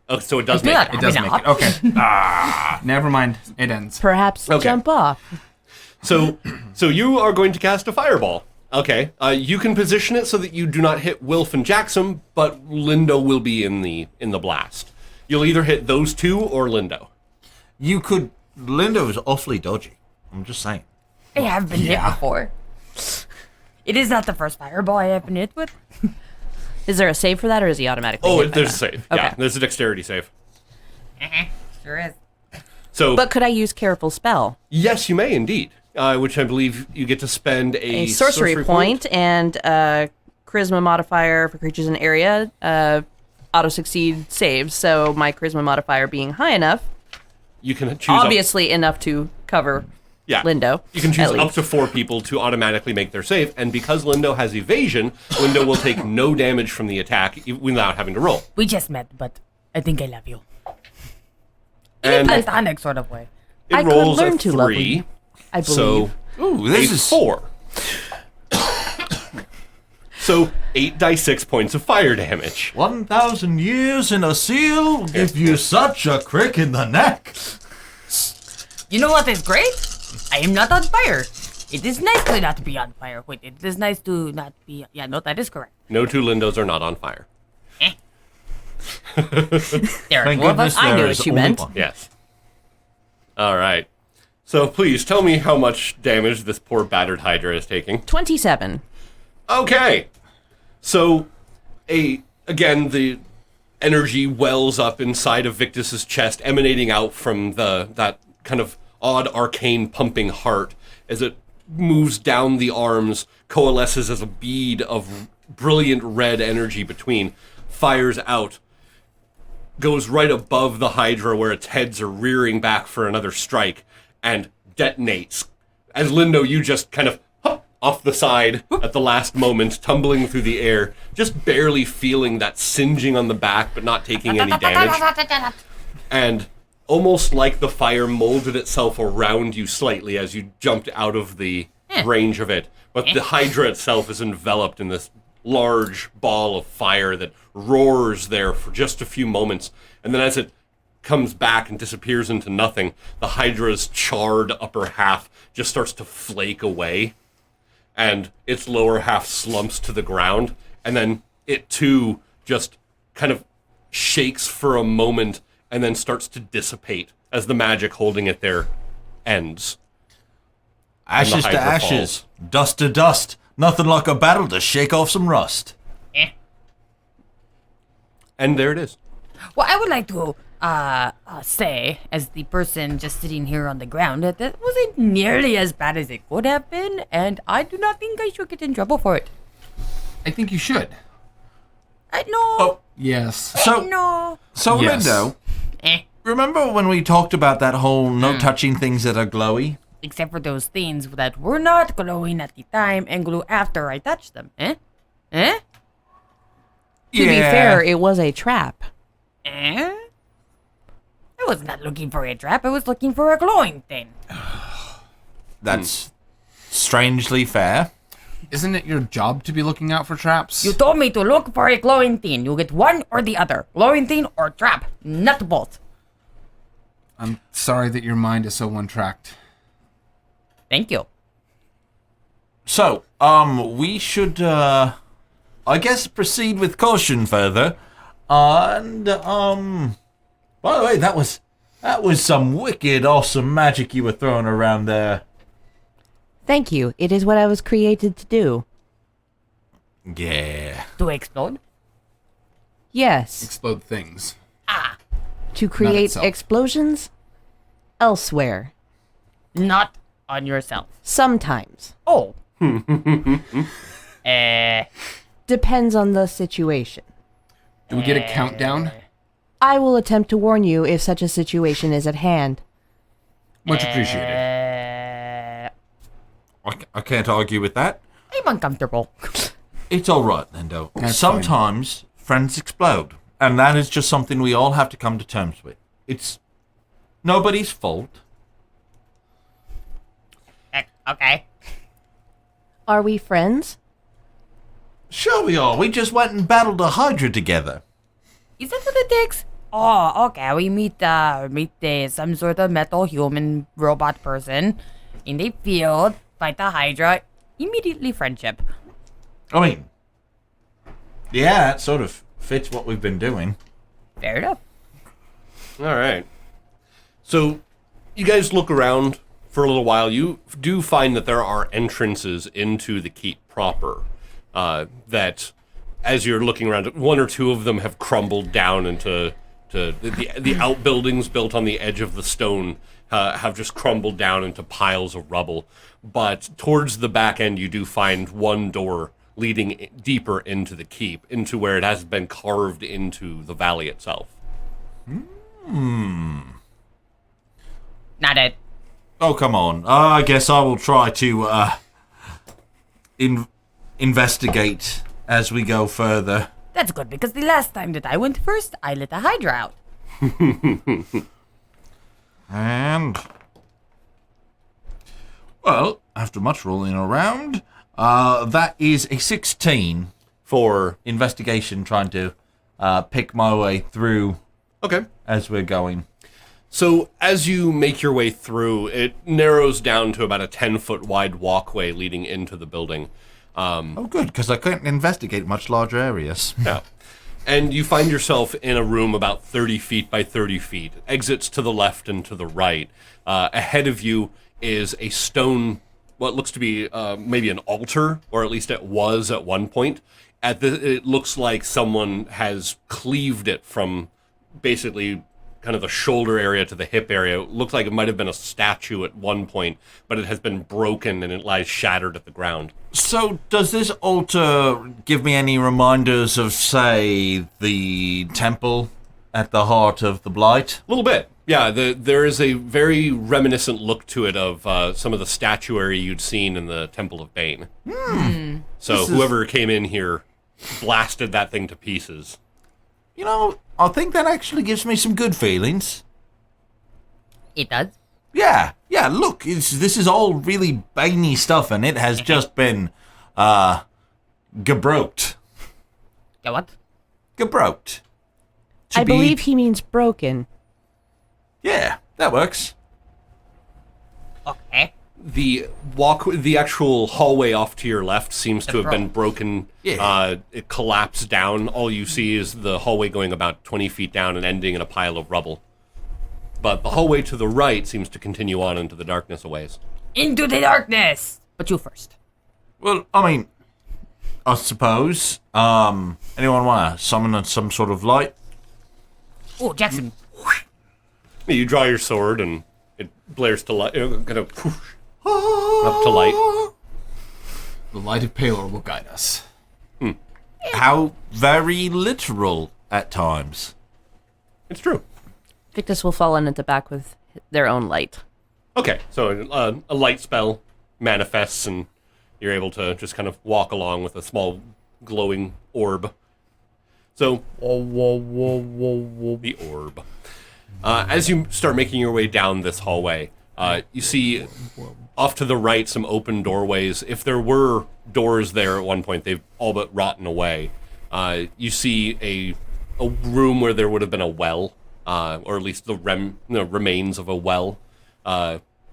Speaker 1: Oh, so it does
Speaker 2: Do
Speaker 1: make
Speaker 2: not
Speaker 1: it.
Speaker 4: It does make it. Okay. Never mind. It ends.
Speaker 5: Perhaps
Speaker 1: Okay.
Speaker 5: jump off.
Speaker 1: So you are going to cast a fireball. Okay. You can position it so that you do not hit Wilf and Jaxom, but Lindo will be in the blast. You'll either hit those 2 or Lindo.
Speaker 3: You could. Lindo is awfully dodgy. I'm just saying.
Speaker 2: I have been hit before. It is not the first fireball I have been hit with.
Speaker 5: Is there a save for that, or is he automatically
Speaker 1: Oh,
Speaker 5: hit by
Speaker 1: there's a
Speaker 5: that?
Speaker 1: save.
Speaker 5: Okay.
Speaker 1: Yeah, there's a dexterity save.
Speaker 2: Sure is.
Speaker 1: So
Speaker 5: But could I use Careful Spell?
Speaker 1: yes, you may indeed. Which I believe you get to spend
Speaker 5: A sorcery point and a charisma modifier for creatures in area auto-succeed saves. So my charisma modifier being high enough,
Speaker 1: You can choose
Speaker 5: obviously enough to cover Lindo.
Speaker 1: You can choose
Speaker 5: at
Speaker 1: up
Speaker 5: least.
Speaker 1: to 4 people to automatically make their save, and because Lindo has evasion, Lindo will take no damage from the attack without having to roll.
Speaker 2: We just met, but I think I love you.
Speaker 1: And
Speaker 2: Platonic sort of way.
Speaker 1: it
Speaker 5: I could
Speaker 1: rolls
Speaker 5: learn
Speaker 1: a
Speaker 5: to love
Speaker 1: 3,
Speaker 5: you. I believe.
Speaker 1: so
Speaker 3: Ooh,
Speaker 1: a
Speaker 3: this is
Speaker 1: 4. So 8 die 6 points of fire damage.
Speaker 3: 1,000 years in a seal will give you such a crick in the neck.
Speaker 2: You know what is great? I am not on fire. It is nice to not be on fire. Wait, it is nice to not be... Yeah, no, that is correct.
Speaker 1: No 2 Lindos are not on fire.
Speaker 2: There are
Speaker 3: Thank
Speaker 2: 2 of us.
Speaker 3: goodness
Speaker 5: I
Speaker 3: there
Speaker 5: knew
Speaker 3: is
Speaker 5: what you
Speaker 3: only
Speaker 5: meant.
Speaker 3: one.
Speaker 1: Yes. All right. So please tell me how much damage this poor battered Hydra is taking.
Speaker 5: 27.
Speaker 1: Okay. So, again, the energy wells up inside of Victus's chest, emanating out from that kind of odd arcane pumping heart, as it moves down the arms, coalesces as a bead of brilliant red energy between, fires out, goes right above the Hydra where its heads are rearing back for another strike, and detonates. As Lindo, you just kind of hop off the side at the last moment, tumbling through the air, just barely feeling that singeing on the back, but not taking any damage. And almost like the fire molded itself around you slightly as you jumped out of the range of it. But the Hydra itself is enveloped in this large ball of fire that roars there for just a few moments. And then as it comes back and disappears into nothing, the Hydra's charred upper half just starts to flake away. And its lower half slumps to the ground. And then it too just kind of shakes for a moment and then starts to dissipate as the magic holding it there ends.
Speaker 3: Ashes to ashes, dust to dust. Nothing like a battle to shake off some rust.
Speaker 1: And there it is.
Speaker 2: Well, I would like to say, as the person just sitting here on the ground, that wasn't nearly as bad as it could have been, and I do not think I should get in trouble for it.
Speaker 4: I think you should.
Speaker 2: I know.
Speaker 3: Oh,
Speaker 4: Yes.
Speaker 3: So
Speaker 4: Yes.
Speaker 3: Lindo, remember when we talked about that whole no touching things that are glowy?
Speaker 2: Except for those things that were not glowing at the time and glow after I touched them.
Speaker 5: To be fair, it was a trap.
Speaker 2: I was not looking for a trap. I was looking for a glowing thing.
Speaker 3: That's strangely fair.
Speaker 4: Isn't it your job to be looking out for traps?
Speaker 2: You told me to look for a glowing thing. You get one or the other. Glowing thing or trap. Not both.
Speaker 4: I'm sorry that your mind is so one-tracked.
Speaker 2: Thank you.
Speaker 3: So, we should, I guess proceed with caution further. And, by the way, that was some wicked awesome magic you were throwing around there.
Speaker 5: Thank you. It is what I was created to do.
Speaker 3: Yeah.
Speaker 2: To explode?
Speaker 5: Yes.
Speaker 4: Explode things.
Speaker 5: To create
Speaker 4: itself.
Speaker 5: explosions elsewhere.
Speaker 2: Not on yourself.
Speaker 5: Sometimes.
Speaker 2: Oh.
Speaker 5: Depends on the situation.
Speaker 4: Do we get a countdown?
Speaker 5: I will attempt to warn you if such a situation is at hand.
Speaker 4: Much appreciated.
Speaker 3: I can't argue with that.
Speaker 2: I'm uncomfortable.
Speaker 3: It's all right, Lindo.
Speaker 4: That's
Speaker 3: Sometimes friends explode, and that is just something we all have to come to terms with. It's nobody's fault.
Speaker 2: Okay.
Speaker 5: Are we friends?
Speaker 3: Sure we are. We just went and battled a Hydra together.
Speaker 2: Is that what it takes? Oh, okay. We meet some sort of metal human robot person in the field, fight the Hydra, immediately friendship.
Speaker 3: I mean, yeah, it sort of fits what we've been doing.
Speaker 2: Fair enough.
Speaker 1: All right. So you guys look around for a little while. You do find that there are entrances into the keep proper. That, as you're looking around, one or two of them have crumbled down into the outbuildings built on the edge of the stone. Have just crumbled down into piles of rubble. But towards the back end, you do find one door leading deeper into the keep, into where it has been carved into the valley itself.
Speaker 2: Not it.
Speaker 3: Oh, come on. I guess I will try to investigate as we go further.
Speaker 2: That's good, because the last time that I went first, I let the Hydra out.
Speaker 3: And, well, after much rolling around, that is a 16
Speaker 1: For
Speaker 3: investigation, trying to pick my way through
Speaker 1: okay.
Speaker 3: as we're going.
Speaker 1: So as you make your way through, it narrows down to about a 10-foot wide walkway leading into the building.
Speaker 3: Oh, good, because I couldn't investigate much larger areas.
Speaker 1: Yeah. And you find yourself in a room about 30 feet by 30 feet. Exits to the left and to the right. Ahead of you is a stone, what looks to be maybe an altar, or at least it was at one point. It looks like someone has cleaved it from basically kind of the shoulder area to the hip area. It looked like it might have been a statue at one point, but it has been broken and it lies shattered at the ground.
Speaker 3: So, does this altar give me any reminders of, say, the temple at the heart of the Blight?
Speaker 1: A little bit. Yeah, there is a very reminiscent look to it of some of the statuary you'd seen in the Temple of Bane. So whoever came in here blasted that thing to pieces.
Speaker 3: You know, I think that actually gives me some good feelings.
Speaker 2: It does.
Speaker 3: Yeah, look, this is all really Baney stuff, and it has just been, gebroked.
Speaker 2: Yeah, what?
Speaker 3: Gebroked.
Speaker 5: I believe he means broken.
Speaker 3: Yeah, that works.
Speaker 2: Okay.
Speaker 1: The actual hallway off to your left seems to have been broken.
Speaker 3: Yeah.
Speaker 1: It collapsed down. All you see is the hallway going about 20 feet down and ending in a pile of rubble. But the hallway to the right seems to continue on into the darkness a ways.
Speaker 2: Into the darkness! But you first.
Speaker 3: Well, I mean, I suppose. Anyone want to summon some sort of light?
Speaker 2: Oh, Jaxom.
Speaker 1: You draw your sword and it blares to light, kind of whoosh, up to light.
Speaker 4: The light of Peril will guide us.
Speaker 3: How very literal at times.
Speaker 1: It's true.
Speaker 5: Victus will fall into back with their own light.
Speaker 1: Okay, so a light spell manifests and you're able to just kind of walk along with a small glowing orb. So, the orb. As you start making your way down this hallway, you see off to the right some open doorways. If there were doors there at one point, they've all but rotten away. You see a room where there would have been a well, or at least the remains of a well.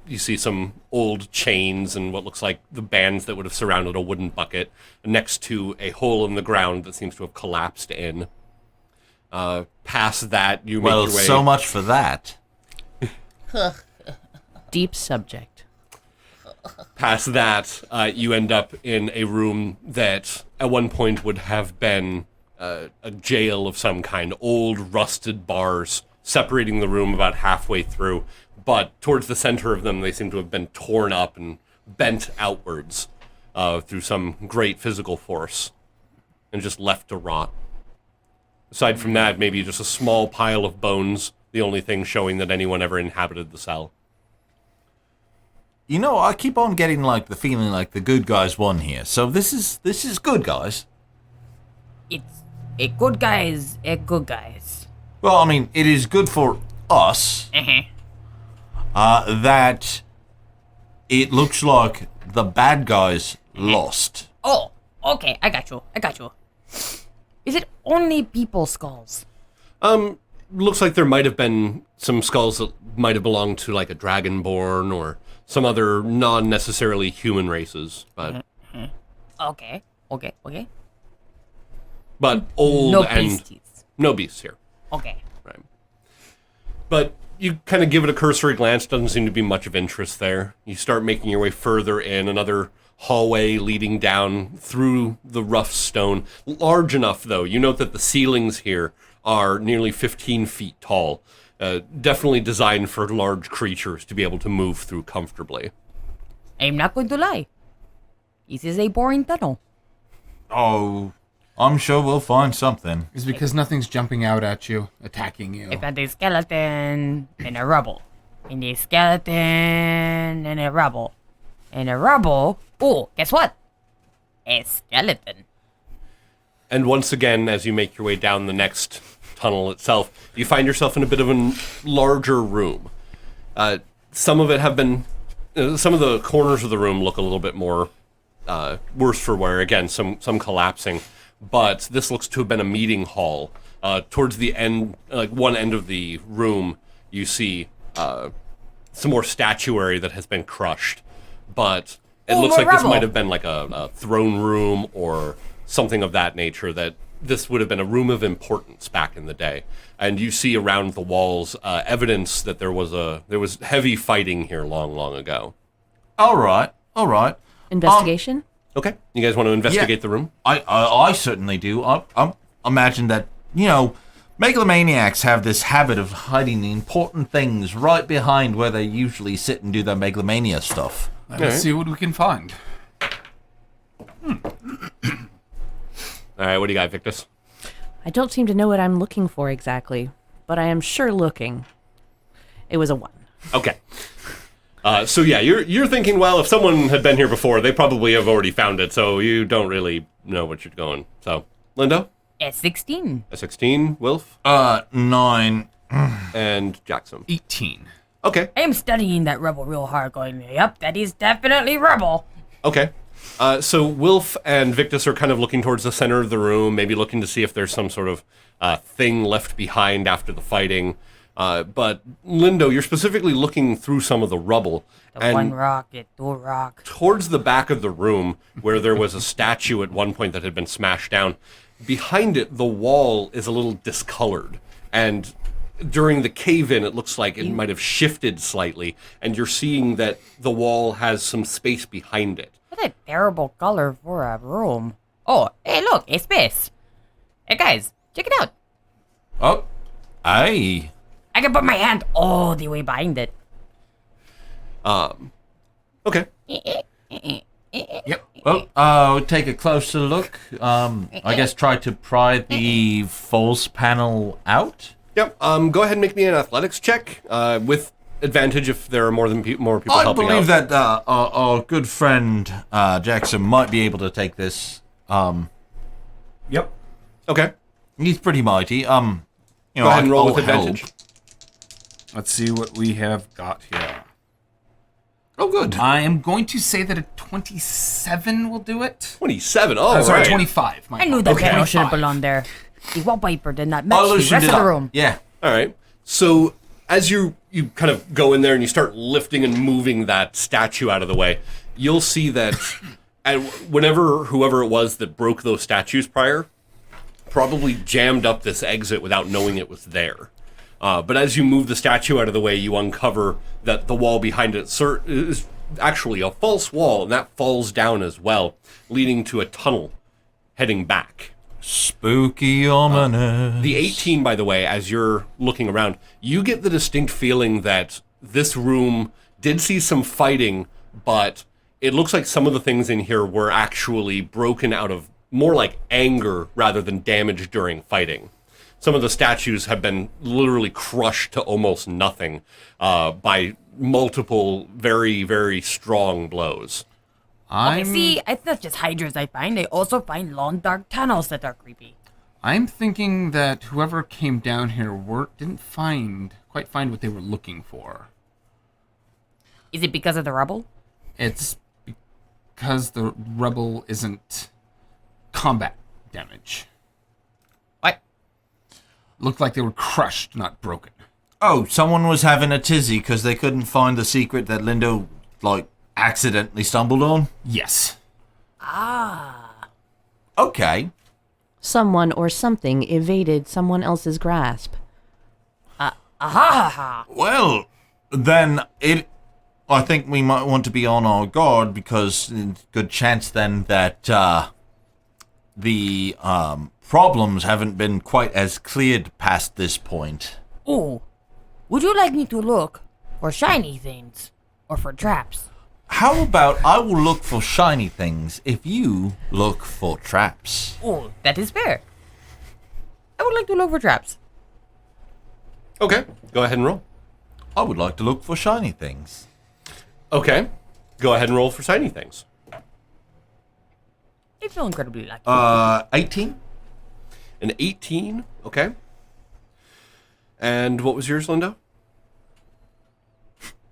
Speaker 1: You see some old chains and what looks like the bands that would have surrounded a wooden bucket next to a hole in the ground that seems to have collapsed in. Past that, you make your way...
Speaker 3: Well, so much for that.
Speaker 5: Deep subject.
Speaker 1: Past that, you end up in a room that at one point would have been a jail of some kind. Old, rusted bars separating the room about halfway through. But towards the center of them, they seem to have been torn up and bent outwards through some great physical force and just left to rot. Aside from that, maybe just a small pile of bones, the only thing showing that anyone ever inhabited the cell.
Speaker 3: You know, I keep on getting like the feeling like the good guys won here. So this is good, guys.
Speaker 2: It's a good guys,
Speaker 3: Well, I mean, it is good for us that it looks like the bad guys lost.
Speaker 2: Oh, okay, I got you. Is it only people skulls?
Speaker 1: Looks like there might have been some skulls that might have belonged to like a dragonborn or some other non-necessarily human races, but...
Speaker 2: Okay.
Speaker 1: But old
Speaker 2: No
Speaker 1: and...
Speaker 2: beasties.
Speaker 1: No beasts here.
Speaker 2: Okay.
Speaker 1: Right. But you kind of give it a cursory glance, doesn't seem to be much of interest there. You start making your way further in, another hallway leading down through the rough stone. Large enough, though. You note that the ceilings here are nearly 15 feet tall. Definitely designed for large creatures to be able to move through comfortably.
Speaker 2: I'm not going to lie. This is a boring tunnel.
Speaker 3: Oh, I'm sure we'll find something.
Speaker 4: It's because nothing's jumping out at you, attacking you.
Speaker 2: I found a skeleton in a rubble. And a skeleton in a rubble. In a rubble. Oh, guess what? A skeleton.
Speaker 1: And once again, as you make your way down the next tunnel itself, you find yourself in a bit of a larger room. Some of it have been... some of the corners of the room look a little bit more worse for wear. Again, some collapsing. But this looks to have been a meeting hall. Towards the end, like one end of the room, you see some more statuary that has been crushed. But it looks like this might have been like a throne room or something of that nature, that this would have been a room of importance back in the day. And you see around the walls evidence that there was heavy fighting here long ago.
Speaker 3: All right.
Speaker 5: Investigation?
Speaker 1: Okay, you guys want to investigate the room?
Speaker 3: I certainly do. I imagine that, Megalomaniacs have this habit of hiding the important things right behind where they usually sit and do their megalomania stuff.
Speaker 4: Let's see what we can find.
Speaker 1: All right, what do you got, Victus?
Speaker 5: I don't seem to know what I'm looking for exactly, but I am sure looking. It was a 1.
Speaker 1: Okay. So yeah, you're thinking, well, if someone had been here before, they probably have already found it, so you don't really know what you're going. So, Lindo?
Speaker 2: S16.
Speaker 1: S16, Wilf?
Speaker 3: 9.
Speaker 1: And Jaxom.
Speaker 4: 18.
Speaker 1: Okay.
Speaker 2: I am studying that rebel real hard, going, yep, that is definitely rebel.
Speaker 1: Okay. So Wilf and Victus are kind of looking towards the center of the room, maybe looking to see if there's some sort of thing left behind after the fighting. But Lindo, you're specifically looking through some of the rubble.
Speaker 2: The one rock, the two rock.
Speaker 1: Towards the back of the room, where there was a statue at one point that had been smashed down, behind it, the wall is a little discolored. And during the cave-in, it looks like it might have shifted slightly, and you're seeing that the wall has some space behind it.
Speaker 2: What a terrible color for a room. Oh, hey, look, a space. Hey, guys, check it out.
Speaker 3: Oh, aye.
Speaker 2: I can put my hand all the way behind it.
Speaker 1: Okay.
Speaker 4: Yep.
Speaker 3: Well, I'll take a closer look. I guess try to pry the false panel out.
Speaker 1: Yep. Go ahead and make me an athletics check with advantage if there are more people
Speaker 3: I
Speaker 1: helping out.
Speaker 3: believe that our good friend Jaxom might be able to take this.
Speaker 4: Yep.
Speaker 1: Okay.
Speaker 3: He's pretty mighty.
Speaker 1: Go ahead and roll with advantage.
Speaker 4: Let's see what we have got here.
Speaker 3: Oh, good.
Speaker 4: I am going to say that a 27 will do it.
Speaker 1: 27. Oh,
Speaker 4: Sorry,
Speaker 1: right.
Speaker 4: 25.
Speaker 2: I knew that
Speaker 4: Okay.
Speaker 2: panel should have belonged there. The wallpaper did not match
Speaker 3: Oh,
Speaker 2: the
Speaker 3: she
Speaker 2: rest
Speaker 3: did
Speaker 2: of the
Speaker 3: not.
Speaker 2: room.
Speaker 3: Yeah.
Speaker 1: All right. So as you kind of go in there and you start lifting and moving that statue out of the way, you'll see that whoever it was that broke those statues prior probably jammed up this exit without knowing it was there. But as you move the statue out of the way, you uncover that the wall behind it is actually a false wall, and that falls down as well, leading to a tunnel heading back.
Speaker 3: Spooky ominous.
Speaker 1: The 18, by the way, as you're looking around, you get the distinct feeling that this room did see some fighting, but it looks like some of the things in here were actually broken out of more like anger rather than damage during fighting. Some of the statues have been literally crushed to almost nothing by multiple very, very strong blows.
Speaker 2: Okay, see, it's not just hydras I find. I also find long, dark tunnels that are creepy.
Speaker 4: I'm thinking that whoever came down here didn't quite find what they were looking for.
Speaker 2: Is it because of the rubble?
Speaker 4: It's because the rebel isn't combat damage.
Speaker 2: What?
Speaker 4: Looked like they were crushed, not broken.
Speaker 3: Oh, someone was having a tizzy because they couldn't find the secret that Lindo, accidentally stumbled on?
Speaker 4: Yes.
Speaker 3: Okay.
Speaker 5: Someone or something evaded someone else's grasp.
Speaker 3: Well, then I think we might want to be on our guard because good chance then that the problems haven't been quite as cleared past this point.
Speaker 2: Oh, would you like me to look for shiny things or for traps?
Speaker 3: How about I will look for shiny things if you look for traps?
Speaker 2: Oh, that is fair. I would like to look for traps.
Speaker 1: Okay, go ahead and roll.
Speaker 3: I would like to look for shiny things.
Speaker 1: Okay, go ahead and roll for shiny things.
Speaker 2: I feel incredibly lucky.
Speaker 3: 18?
Speaker 1: An 18, okay. And what was yours, Lindo?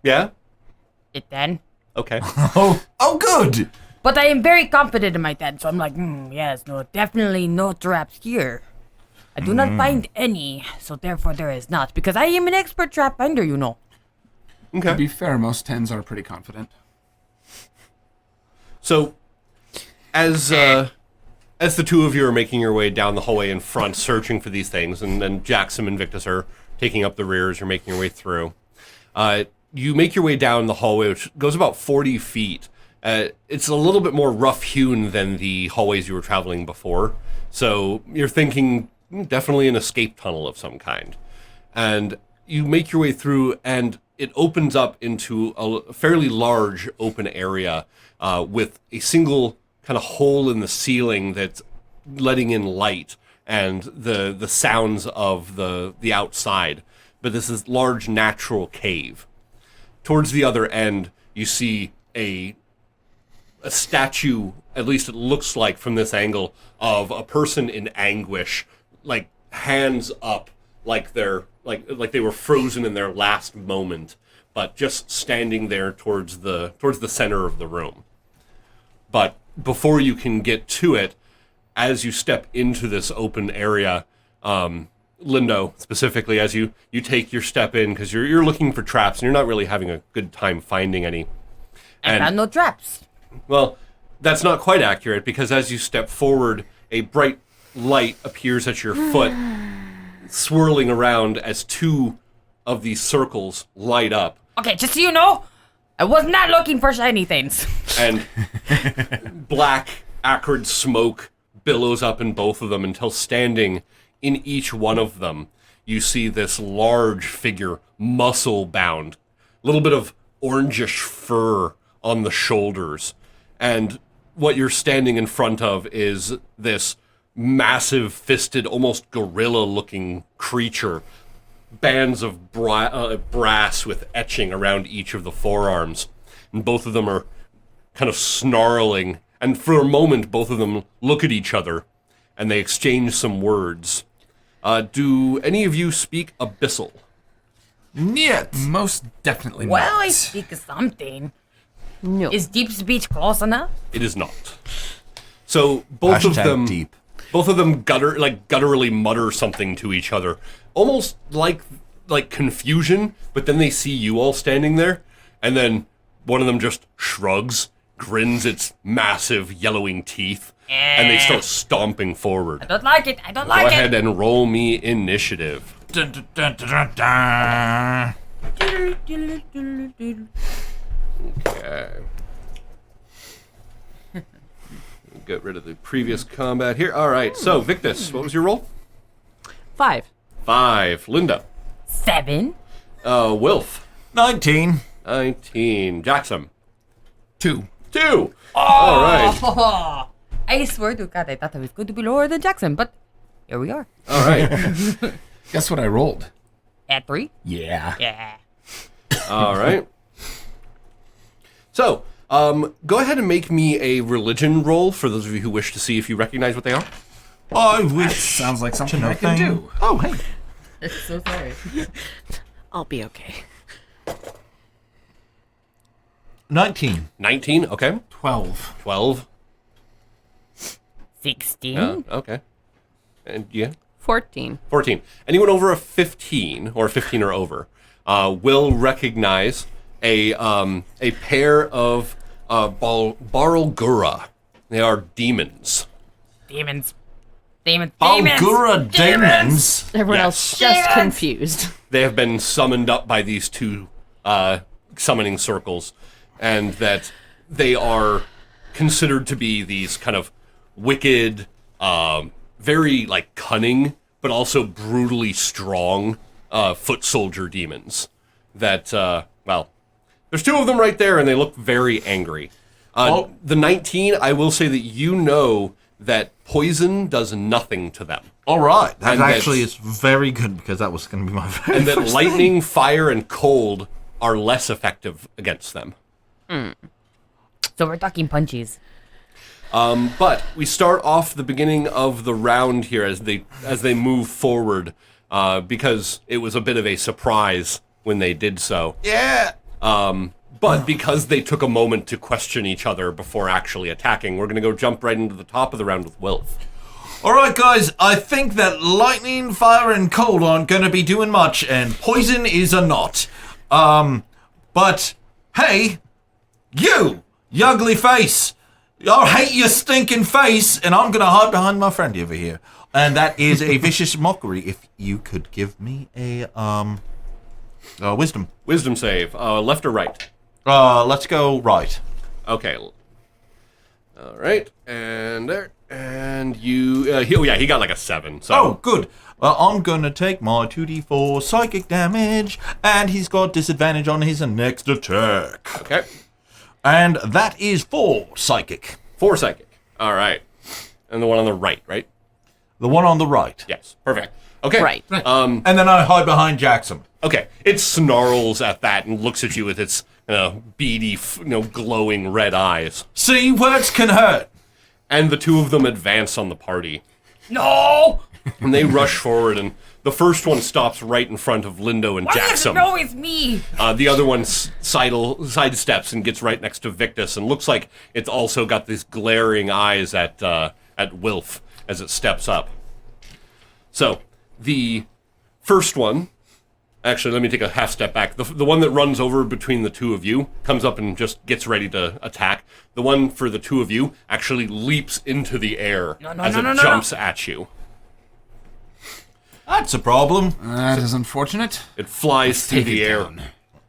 Speaker 1: Yeah?
Speaker 2: It then.
Speaker 1: Okay.
Speaker 3: Oh, good!
Speaker 2: But I am very confident in my 10, so I'm like, yes, no, definitely no traps here. I do not find any, so therefore there is not, because I am an expert trap finder, you know.
Speaker 4: To
Speaker 1: Okay.
Speaker 4: be fair, most 10s are pretty confident.
Speaker 1: So, as the two of you are making your way down the hallway in front, searching for these things, and then Jaxom and Victus are taking up the rear as you're making your way through, you make your way down the hallway, which goes about 40 feet. It's a little bit more rough-hewn than the hallways you were traveling before. So you're thinking, definitely an escape tunnel of some kind. And you make your way through, and it opens up into a fairly large open area with a single kind of hole in the ceiling that's letting in light and the sounds of the outside. But this is large natural cave. Towards the other end, you see a statue, at least it looks like from this angle, of a person in anguish, like hands up, like they're like they were frozen in their last moment, but just standing there towards the center of the room. But before you can get to it, as you step into this open area, Lindo, specifically, as you take your step in, because you're looking for traps, and you're not really having a good time finding any.
Speaker 2: I found no traps.
Speaker 1: Well, that's not quite accurate, because as you step forward, a bright light appears at your foot, swirling around as two of these circles light up.
Speaker 2: Okay, just so you know, I was not looking for shiny things.
Speaker 1: And black, acrid smoke billows up in both of them until standing in each one of them, you see this large figure, muscle-bound, a little bit of orangish fur on the shoulders. And what you're standing in front of is this massive, fisted, almost gorilla-looking creature. Bands of brass with etching around each of the forearms. And both of them are kind of snarling. And for a moment, both of them look at each other, and they exchange some words. Do any of you speak Abyssal?
Speaker 3: Niet.
Speaker 4: Most definitely
Speaker 2: Well,
Speaker 4: not.
Speaker 2: I speak something.
Speaker 5: No.
Speaker 2: Is deep speech close enough?
Speaker 1: It is not. So both of them,
Speaker 3: Deep.
Speaker 1: both of them gutturally mutter something to each other, almost like confusion. But then they see you all standing there, and then one of them just shrugs, grins its massive yellowing teeth, and they start stomping forward.
Speaker 2: I don't like it. I don't
Speaker 1: Go
Speaker 2: like
Speaker 1: ahead
Speaker 2: it.
Speaker 1: and roll me initiative.
Speaker 3: Dun, dun, dun, dun, dun, dun.
Speaker 1: Okay. Get rid of the previous combat here. All right. So Victus, what was your roll?
Speaker 5: 5.
Speaker 1: 5. Linda.
Speaker 2: 7.
Speaker 1: Wilf.
Speaker 3: 19.
Speaker 1: 19. Jaxom.
Speaker 4: 2.
Speaker 1: 2. All right.
Speaker 2: Oh, I swear to God, I thought I was going to be lower than Jackson, but here we are.
Speaker 1: All right.
Speaker 4: Guess what I rolled?
Speaker 2: At 3?
Speaker 4: Yeah.
Speaker 2: Yeah.
Speaker 1: All right. So, go ahead and make me a religion roll for those of you who wish to see if you recognize what they are.
Speaker 3: I wish.
Speaker 4: Sounds like something
Speaker 3: know
Speaker 4: I can
Speaker 3: thing.
Speaker 4: do.
Speaker 3: Oh, hey.
Speaker 2: So sorry.
Speaker 5: I'll be okay.
Speaker 3: 19.
Speaker 1: 19. Okay.
Speaker 4: 12.
Speaker 1: 12.
Speaker 2: 16.
Speaker 1: Okay. And yeah.
Speaker 5: 14.
Speaker 1: 14. Anyone over a 15 or 15 or over will recognize a pair of Barlgura. They are demons.
Speaker 2: Demons. Demons.
Speaker 3: Balgura demons.
Speaker 5: Everyone
Speaker 1: Yes.
Speaker 5: else just confused.
Speaker 1: They have been summoned up by these two summoning circles, and that they are considered to be these kind of wicked, very like cunning, but also brutally strong foot soldier demons. That well, there's two of them right there, and they look very angry. The 19, I will say that you know that poison does nothing to them.
Speaker 3: All right. That
Speaker 1: And
Speaker 3: actually
Speaker 1: that's-
Speaker 3: is very good because that was going to be my very
Speaker 1: And that
Speaker 3: first
Speaker 1: lightning, fire, and cold are less effective against them.
Speaker 2: So we're talking punchies.
Speaker 1: But we start off the beginning of the round here as they move forward, because it was a bit of a surprise when they did so.
Speaker 3: Yeah.
Speaker 1: But because they took a moment to question each other before actually attacking, we're going to go jump right into the top of the round with Wilf.
Speaker 3: All right, guys. I think that lightning, fire, and cold aren't going to be doing much, and poison is a not. But hey, you ugly face. I hate your stinking face, and I'm going to hide behind my friend over here. And that is a vicious mockery. If you could give me a wisdom.
Speaker 1: Wisdom save, left or right?
Speaker 3: Let's go right.
Speaker 1: Okay. All right, and there, And you... he got like a 7. So.
Speaker 3: Oh, good. Well, I'm gonna take my 2d4 psychic damage, and he's got disadvantage on his next attack.
Speaker 1: Okay.
Speaker 3: And that is 4 psychic.
Speaker 1: 4 psychic. All right. And the one on the right, right?
Speaker 3: The one on the right.
Speaker 1: Yes. Perfect. Okay.
Speaker 5: Right.
Speaker 3: And then I hide behind Jaxom.
Speaker 1: Okay. It snarls at that and looks at you with its beady, glowing red eyes.
Speaker 3: See, words can hurt.
Speaker 1: And the two of them advance on the party.
Speaker 2: No!
Speaker 1: And they rush forward, and the first one stops right in front of Lindo and
Speaker 2: Why does
Speaker 1: Jaxom.
Speaker 2: it always me?
Speaker 1: The other one sidesteps and gets right next to Victus, and looks like it's also got these glaring eyes at Wilf as it steps up. So, the first one... Actually, let me take a half step back. The one that runs over between the two of you comes up and just gets ready to attack. The one for the two of you actually leaps into the air as it jumps at you.
Speaker 3: That's a problem.
Speaker 4: That is unfortunate.
Speaker 1: It flies through
Speaker 4: Take
Speaker 1: the
Speaker 4: it
Speaker 1: air,
Speaker 4: down.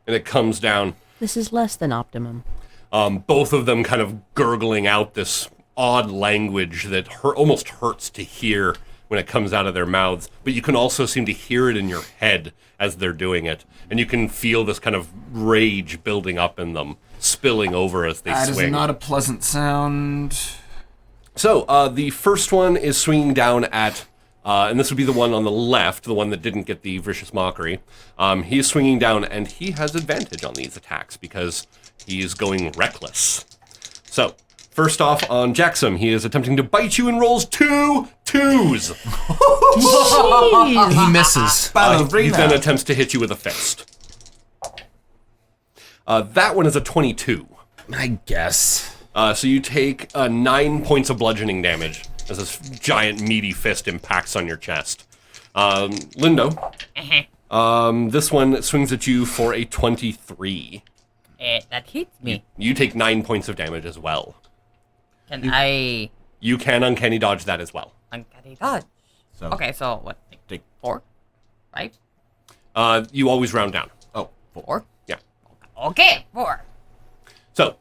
Speaker 1: and it comes down.
Speaker 5: This is less than optimum.
Speaker 1: Both of them kind of gurgling out this odd language that almost hurts to hear when it comes out of their mouths, but you can also seem to hear it in your head as they're doing it, and you can feel this kind of rage building up in them, spilling over as they
Speaker 4: That
Speaker 1: swing.
Speaker 4: is not a pleasant sound.
Speaker 1: So, the first one is swinging down at, and this would be the one on the left, the one that didn't get the Vicious Mockery. He is swinging down, and he has advantage on these attacks because he is going reckless. So, first off, on Jaxom, he is attempting to bite you and rolls 2 2s.
Speaker 4: He misses.
Speaker 1: He then attempts to hit you with a fist. That one is a 22.
Speaker 4: I guess.
Speaker 1: So you take 9 points of bludgeoning damage as this giant meaty fist impacts on your chest. Lindo, this one swings at you for a 23.
Speaker 2: That hits me.
Speaker 1: You take 9 points of damage as well.
Speaker 2: Can I
Speaker 1: You can uncanny dodge that as well.
Speaker 2: uncanny dodge?
Speaker 3: So,
Speaker 2: Okay, so what?
Speaker 3: Take
Speaker 2: 4, right?
Speaker 1: You always round down.
Speaker 3: Oh,
Speaker 2: 4.
Speaker 1: Yeah.
Speaker 2: Okay, 4.
Speaker 1: So,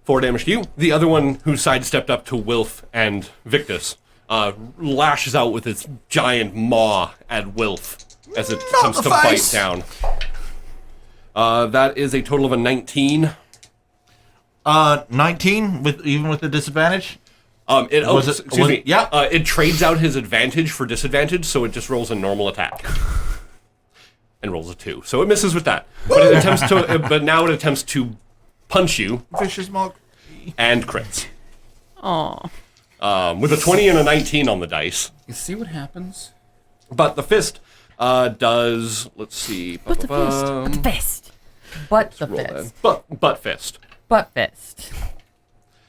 Speaker 1: 4 damage to you. The other one who sidestepped up to Wilf and Victus lashes out with its giant maw at Wilf as it comes to bite down. That is a total of a 19.
Speaker 3: 19 even with the disadvantage.
Speaker 1: Excuse me.
Speaker 3: Yeah.
Speaker 1: It trades out his advantage for disadvantage, so it just rolls a normal attack. And rolls a 2. So it misses with that. But it attempts to but now it attempts to punch you
Speaker 3: Vicious Mark.
Speaker 1: and crits.
Speaker 5: Aw.
Speaker 1: With a 20 and a 19 on the dice.
Speaker 4: You see what happens?
Speaker 1: But the fist does, let's see.
Speaker 5: But the fist.
Speaker 2: Fist. But the
Speaker 1: Roll
Speaker 2: fist.
Speaker 1: that. Butt fist.
Speaker 2: Butt fist.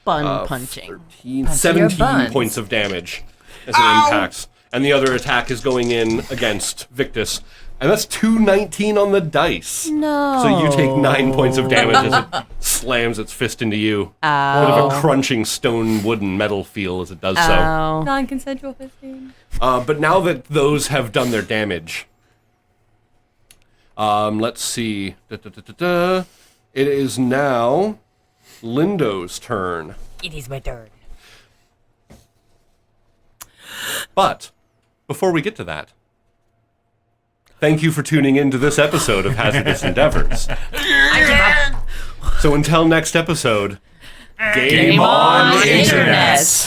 Speaker 5: Bun punching.
Speaker 1: 13,
Speaker 2: Punch your
Speaker 1: 17
Speaker 2: buns.
Speaker 1: points of damage as it impacts. And the other attack is going in against Victus. And that's 219 on the dice.
Speaker 5: No.
Speaker 1: So you take 9 points of damage as it slams its fist into you.
Speaker 5: Ow.
Speaker 1: Bit of a crunching stone, wood, and metal feel as it does so.
Speaker 5: Ow.
Speaker 2: Non-consensual fisting.
Speaker 1: But now that those have done their damage, let's see. It is now Lindo's turn.
Speaker 2: It is my turn.
Speaker 1: But before we get to that, thank you for tuning in to this episode of Hazardous Endeavors. So until next episode, game on, Internet.